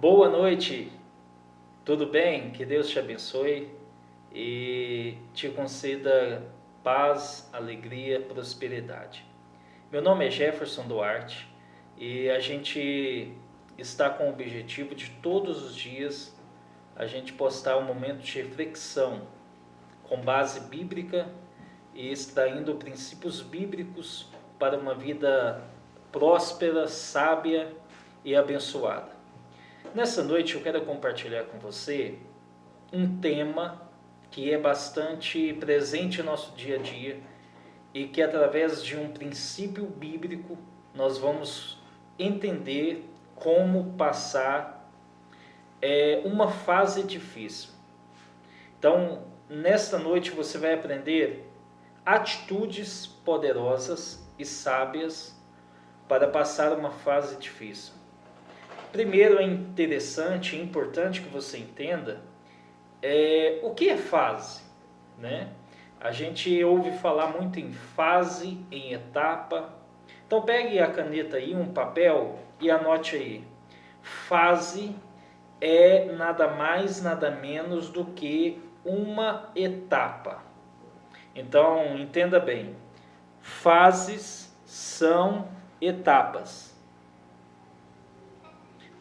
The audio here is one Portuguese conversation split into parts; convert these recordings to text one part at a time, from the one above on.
Boa noite, tudo bem? Que Deus te abençoe e te conceda paz, alegria, prosperidade. Meu nome é Jefferson Duarte e a gente está com o objetivo de todos os dias a gente postar um momento de reflexão com base bíblica e extraindo princípios bíblicos para uma vida próspera, sábia e abençoada. Nessa noite eu quero compartilhar com você um tema que é bastante presente no nosso dia a dia e que através de um princípio bíblico nós vamos entender como passar uma fase difícil. Então, nesta noite você vai aprender atitudes poderosas e sábias para passar uma fase difícil. Primeiro, é interessante e importante que você entenda o que é fase, né? A gente ouve falar muito em fase, em etapa. Então pegue a caneta aí, um papel e anote aí. Fase é nada mais, nada menos do que uma etapa. Então entenda bem, fases são etapas.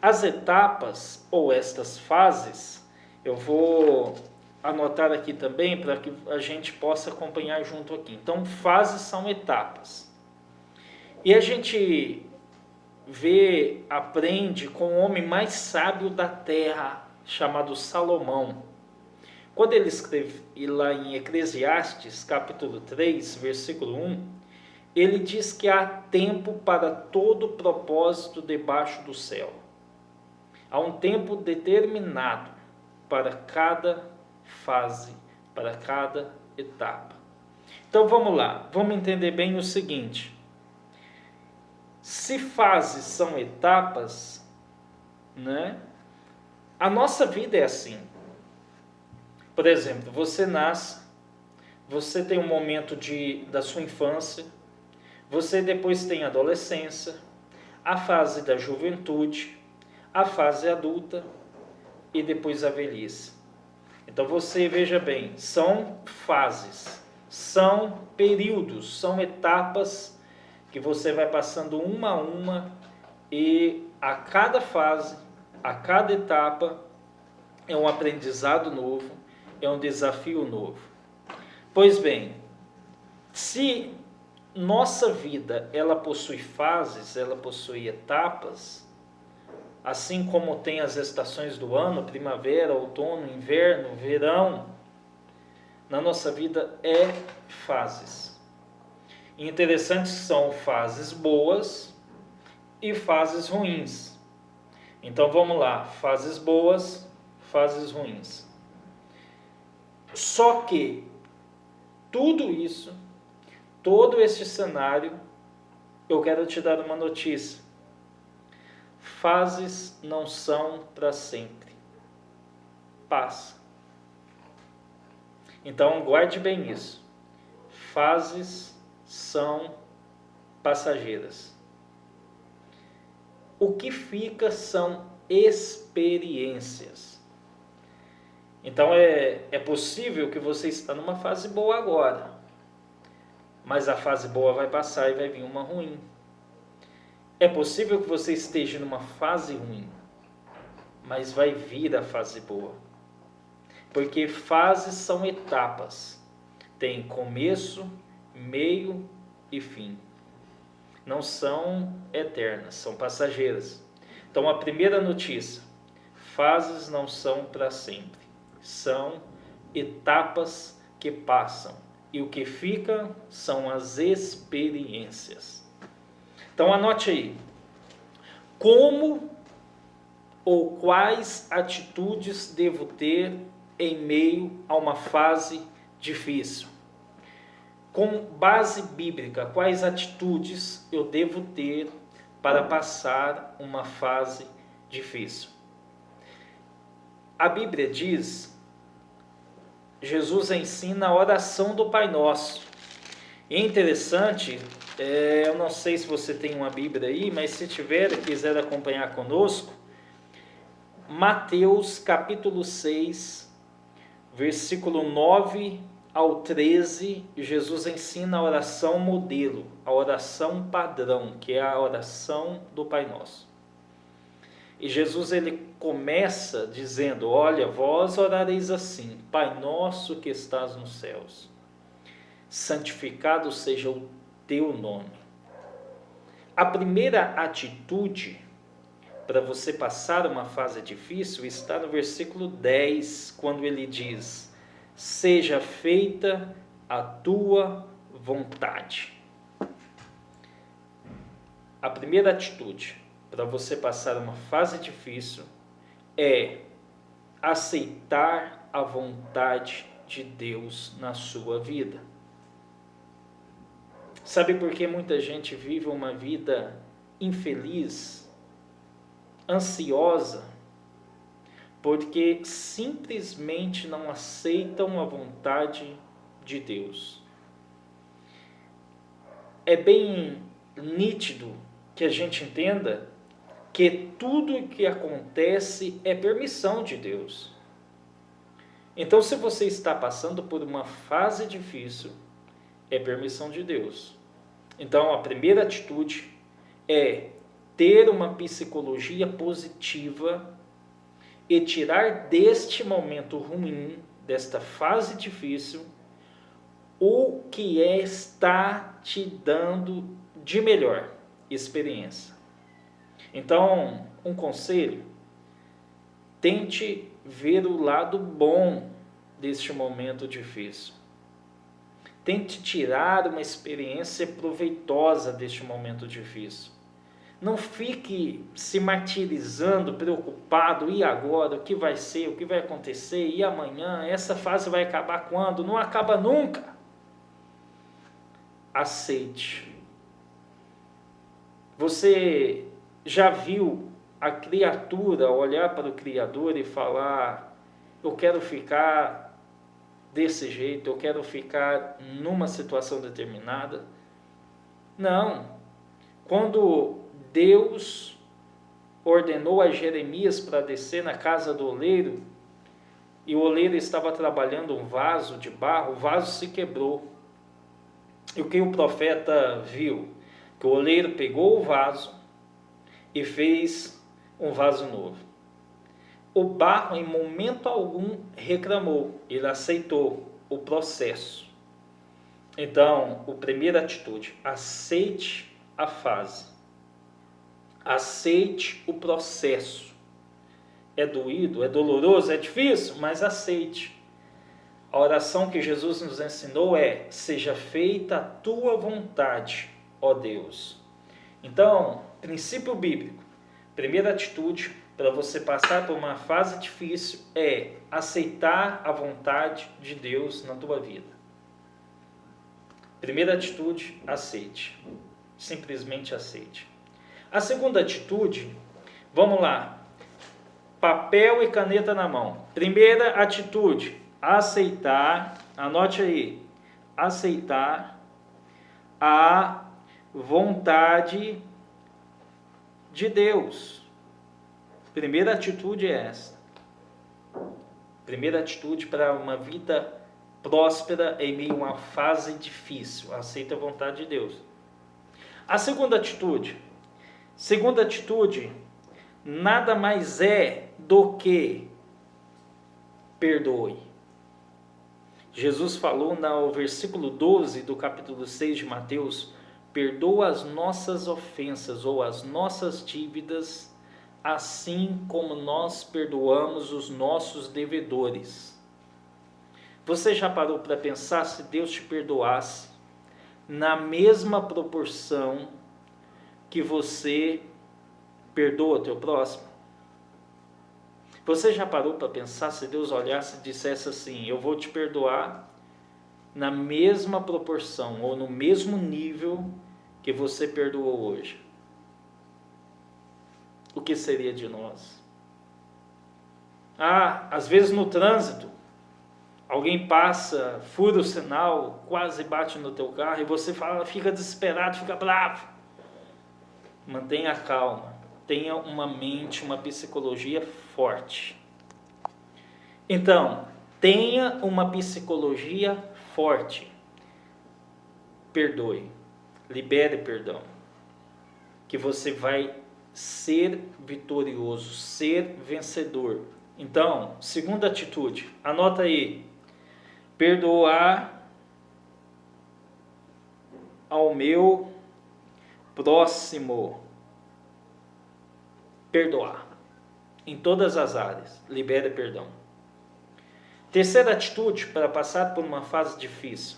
As etapas ou estas fases, eu vou anotar aqui também para que a gente possa acompanhar junto aqui. Então, fases são etapas. E a gente aprende com o homem mais sábio da terra, chamado Salomão. Quando ele escreve lá em Eclesiastes, capítulo 3, versículo 1, ele diz que há tempo para todo propósito debaixo do céu. Há um tempo determinado para cada fase, para cada etapa. Então vamos lá, vamos entender bem o seguinte. Se fases são etapas, né? A nossa vida é assim. Por exemplo, você nasce, você tem um momento da sua infância, você depois tem a adolescência, a fase da juventude, a fase adulta e depois a velhice. Então você veja bem, são fases, são períodos, são etapas que você vai passando uma a uma e a cada fase, a cada etapa é um aprendizado novo, é um desafio novo. Pois bem, se nossa vida ela possui fases, ela possui etapas, assim como tem as estações do ano, primavera, outono, inverno, verão, na nossa vida é fases. E interessante são fases boas e fases ruins. Então vamos lá, fases boas, fases ruins. Só que tudo isso, todo este cenário, eu quero te dar uma notícia. Fases não são para sempre. Passa. Então guarde bem isso. Fases são passageiras. O que fica são experiências. Então é possível que você está numa fase boa agora, mas a fase boa vai passar e vai vir uma ruim. É possível que você esteja numa fase ruim, mas vai vir a fase boa. Porque fases são etapas. Tem começo, meio e fim. Não são eternas, são passageiras. Então a primeira notícia, fases não são para sempre. São etapas que passam. E o que fica são as experiências. Então anote aí, como ou quais atitudes devo ter em meio a uma fase difícil? Com base bíblica, quais atitudes eu devo ter para passar uma fase difícil? A Bíblia diz, Jesus ensina a oração do Pai Nosso. E é interessante, eu não sei se você tem uma Bíblia aí, mas se tiver e quiser acompanhar conosco, Mateus capítulo 6, versículo 9 ao 13, Jesus ensina a oração modelo, a oração padrão, que é a oração do Pai Nosso. E Jesus ele começa dizendo: olha, vós orareis assim: Pai nosso que estás nos céus, santificado seja o teu nome. A primeira atitude para você passar uma fase difícil está no versículo 10, quando ele diz: seja feita a tua vontade. A primeira atitude para você passar uma fase difícil é aceitar a vontade de Deus na sua vida. Sabe por que muita gente vive uma vida infeliz, ansiosa? Porque simplesmente não aceitam a vontade de Deus. É bem nítido que a gente entenda que tudo o que acontece é permissão de Deus. Então, se você está passando por uma fase difícil, é permissão de Deus. Então, a primeira atitude é ter uma psicologia positiva e tirar deste momento ruim, desta fase difícil, o que está te dando de melhor experiência. Então, um conselho: tente ver o lado bom deste momento difícil. Tente tirar uma experiência proveitosa deste momento difícil. Não fique se martirizando, preocupado: e agora? O que vai ser? O que vai acontecer? E amanhã? Essa fase vai acabar quando? Não acaba nunca. Aceite. Você já viu a criatura olhar para o Criador e falar: eu quero ficar desse jeito, eu quero ficar numa situação determinada? Não. Quando Deus ordenou a Jeremias para descer na casa do oleiro, e o oleiro estava trabalhando um vaso de barro, o vaso se quebrou. E o que o profeta viu? Que o oleiro pegou o vaso e fez um vaso novo. O barro em momento algum reclamou, ele aceitou o processo. Então, a primeira atitude: aceite a fase, aceite o processo. É doído, é doloroso, é difícil, mas aceite. A oração que Jesus nos ensinou é: seja feita a tua vontade, ó Deus. Então, princípio bíblico: primeira atitude para você passar por uma fase difícil é aceitar a vontade de Deus na tua vida. Primeira atitude: aceite. Simplesmente aceite. A segunda atitude, vamos lá. Papel e caneta na mão. Primeira atitude: aceitar, anote aí, aceitar a vontade de Deus. Primeira atitude é essa. Primeira atitude para uma vida próspera em meio a uma fase difícil: aceita a vontade de Deus. A segunda atitude nada mais é do que perdoe. Jesus falou no versículo 12 do capítulo 6 de Mateus: perdoa as nossas ofensas ou as nossas dívidas, assim como nós perdoamos os nossos devedores. Você já parou para pensar se Deus te perdoasse na mesma proporção que você perdoa o teu próximo? Você já parou para pensar se Deus olhasse e dissesse assim: eu vou te perdoar na mesma proporção ou no mesmo nível que você perdoou hoje? O que seria de nós? Às vezes no trânsito, alguém passa, fura o sinal, quase bate no teu carro e você fica desesperado, fica bravo. Mantenha a calma. tenha uma mente, uma psicologia forte. Então, tenha uma psicologia forte. Perdoe, libere perdão, que você vai ser vitorioso, ser vencedor. Então, segunda atitude, anota aí: perdoar ao meu próximo. Perdoar em todas as áreas, libere perdão. Terceira atitude para passar por uma fase difícil.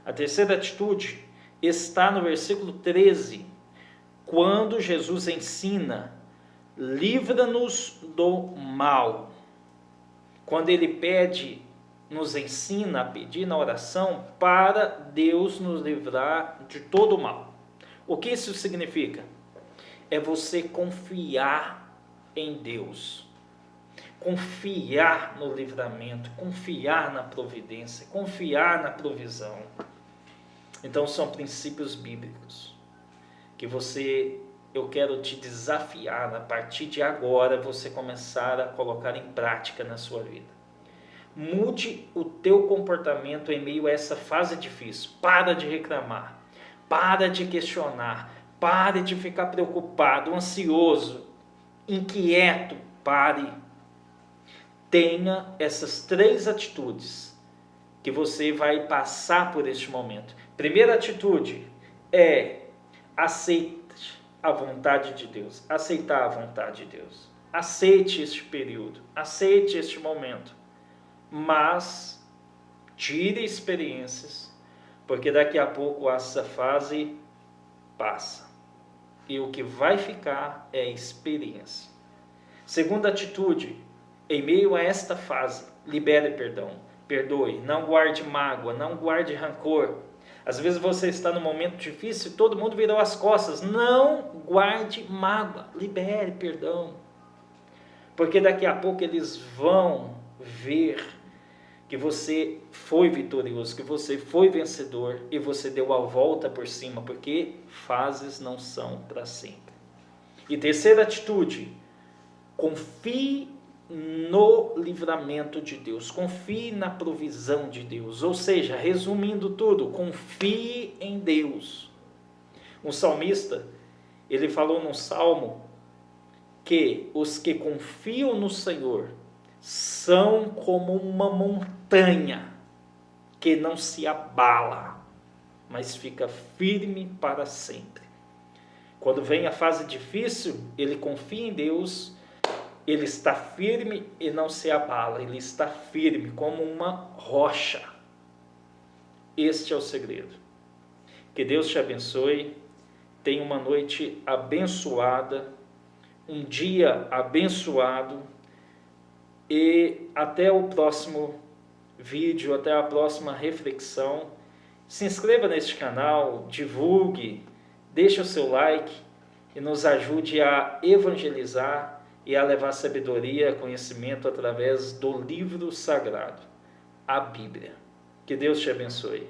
A terceira atitude está no versículo 13, quando Jesus ensina: livra-nos do mal. Quando ele pede, nos ensina a pedir na oração para Deus nos livrar de todo o mal. O que isso significa? É você confiar em Deus, confiar no livramento, confiar na providência, confiar na provisão. Então são princípios bíblicos que eu quero te desafiar a partir de agora você começar a colocar em prática na sua vida. Mude o teu comportamento em meio a essa fase difícil. Para de reclamar, para de questionar, pare de ficar preocupado, ansioso, inquieto. Pare. Tenha essas 3 atitudes que você vai passar por este momento. Primeira atitude é aceite a vontade de Deus, aceitar a vontade de Deus. Aceite este período, aceite este momento, mas tire experiências, porque daqui a pouco essa fase passa e o que vai ficar é experiência. Segunda atitude, em meio a esta fase, libere perdão, perdoe, não guarde mágoa, não guarde rancor. Às vezes você está num momento difícil e todo mundo virou as costas. Não guarde mágoa, libere perdão, porque daqui a pouco eles vão ver que você foi vitorioso, que você foi vencedor e você deu a volta por cima, porque fases não são para sempre. E terceira atitude, confie no livramento de Deus, confie na provisão de Deus, ou seja, resumindo tudo, confie em Deus. Um salmista, ele falou num salmo que os que confiam no Senhor são como uma montanha que não se abala, mas fica firme para sempre. Quando vem a fase difícil, ele confia em Deus, ele está firme e não se abala, ele está firme como uma rocha. Este é o segredo. Que Deus te abençoe, tenha uma noite abençoada, um dia abençoado, e até o próximo vídeo, até a próxima reflexão. Se inscreva neste canal, divulgue, deixe o seu like e nos ajude a evangelizar e a levar sabedoria, conhecimento através do livro sagrado, a Bíblia. Que Deus te abençoe.